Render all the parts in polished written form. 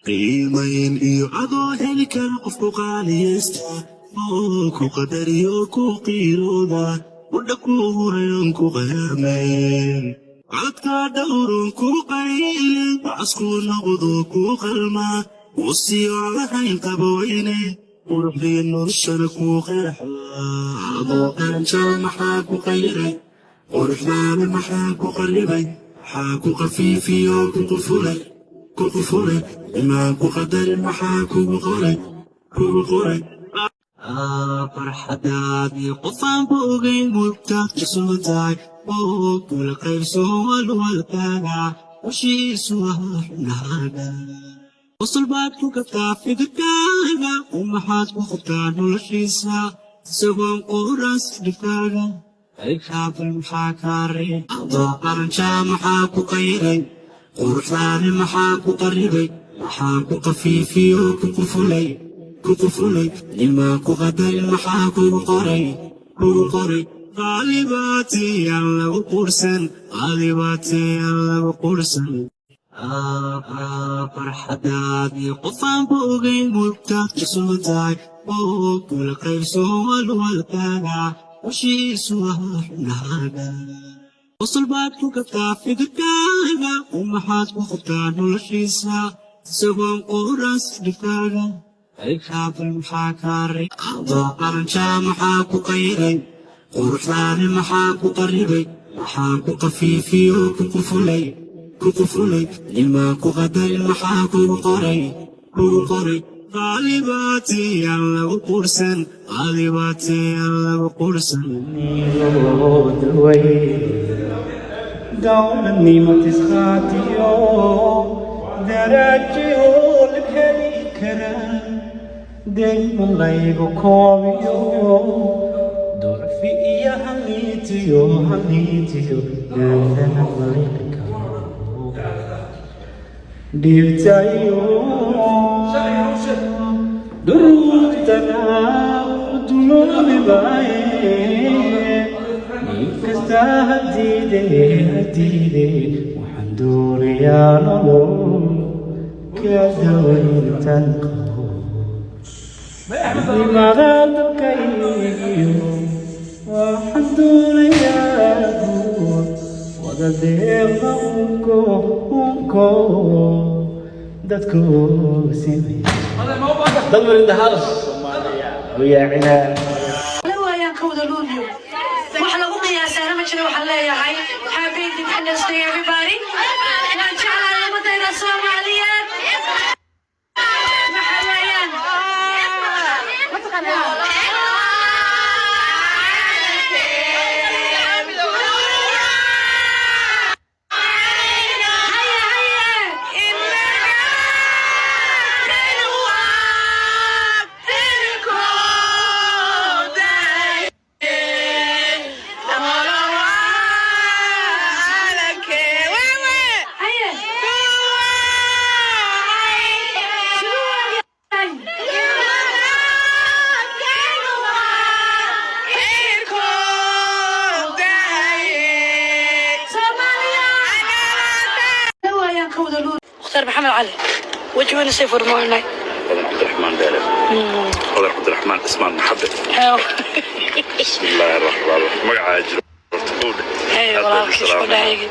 qiimayn iyo adoo heli kara qofku qaaliyeysta oo ku qadariyo ku qiirooda udha ku hurayon ku qayaamayn codka dhowron ku qaylin bacasku noqdo ku qalmaa usiyo lahayn qabaweyne quruxdii noloshana ku qeexa adoo qaanjaa maxaa ku qayray quruxdaana maxaa ku qallibay maxaa ku qafiifiyo ku qufulay imaan ku qadarin maxaa kugu qoray farxadaadii qofaan ku ogeyn mugtaad ka soo tahay oo kula qaybso walwalkaaga heshiisu ahaa xubnahaaga qosol baad ku gabtaa fikirkaaga maxaad ku qabtaa noloshiisa isagoon quras dhibkaaga qaybkaafal maxaa kaa reeb adoo qaranjaa maxaa ku qayray quruxdaani maxaa ku qarribay maxaa ku qafiifiyo ku qufulay imaan ku qadarin maxaa kugu qoray qaalibaatay aan lagu quursan farxadaadii qofaan ku ogeyn mugtaad ka soo tahay oo kula qaybso walwalkaaga heshiisu ahaa xubnahaaga qosol baad ku gabtaa fikirkaaga maxaad ku qabtaa noloshiisa isagoon quras dhibkaaga qaybkaafal maxaa kaa reeb adoo qaranjaa maxaa ku qayray quruxdaani maxaa ku qarribay maxaa ku qafiifiyo ku qufulay imaan ku qadarin maxaa kugu qoray qaalibaatay aan lagu quursan dowladnimo tisqaatiyo daraajiyo la heli karaa degmo laygu koobiyo ducfi iyo haliitiyo geedana maliqi karo dhibtayo duruuftana dunuubi baaye inkasta hadiide waxaan doonayaa nolol ka dawayntan qabo nimada dalkaygiyo waxaan doonayaa guur wada deeqa unko dadku simay دبر الدهالس ويا عناد لو يا كود لوليو وحلا قمي يا سلام شنو وحلا يا هاي happy independence day everybody وان شاء الله يوم الدين الصومالية محليان مختار محمد علي وجه من سيفور مورناي عبد الرحمن دارب عبد الرحمن اسمان محبة بسم الله الرحمن الرحيم مقع عاجل اي والله كشكو دايق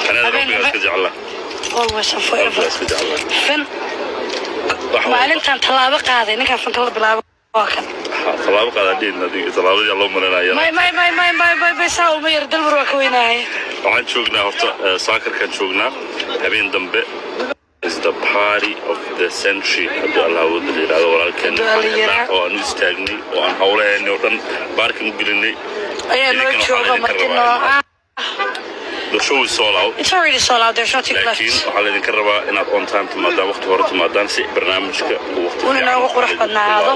انا ربي اسكجع الله والله شافوا اسكجع الله فن maalintan talaabo qaaday ninka fan kala bilaabo waa kan talaabo qaadeen talaabadii loo maranayo may saa uma yar dalbar waa ka weynahay waxaan joognaa horta saakarkan joognaa habeen dambe is the party of the century hadda Allah wada leeyahay walaalkeen oo aan istaagnay oo aan hawleynay oo dhan baarkin gelinay ayaa noo jooga martino The show is sold out. It's already sold out. There's nothing left. waxaa laydin ka rabaa inaad on time timaadaan waqti hore timaadaan si barnaamijka uu qurux badnaado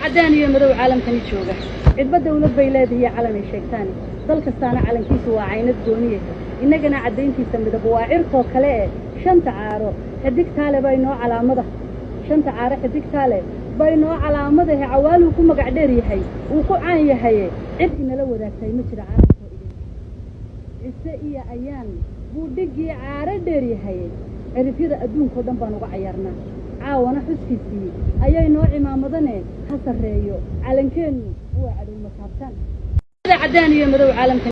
cadaan iyo madow caalamkani jooga cidba dawlad bay leedahay calan ay sheegtaan dal kastaana calankiisu waa caynad gooniye innagana cadayntiisa midab waa cirko kale shanta caaro xidig taale bay noo calaamada shanta caaro xidig taale bay noo calaamadaha cawaalu ku magac dheer yahay uu ku caan yahay cid inala wadaagtay ma jira caalamka إسا إيا أيان بودقي عارة ديري هاي cirifyada adduunka oo dhan baan uga cayaarnaa caawana xuskiisii ayay noo cimaamadane ha sarreeyo calankeenu waa cadow masaabtan cadaan iyo madow caalamka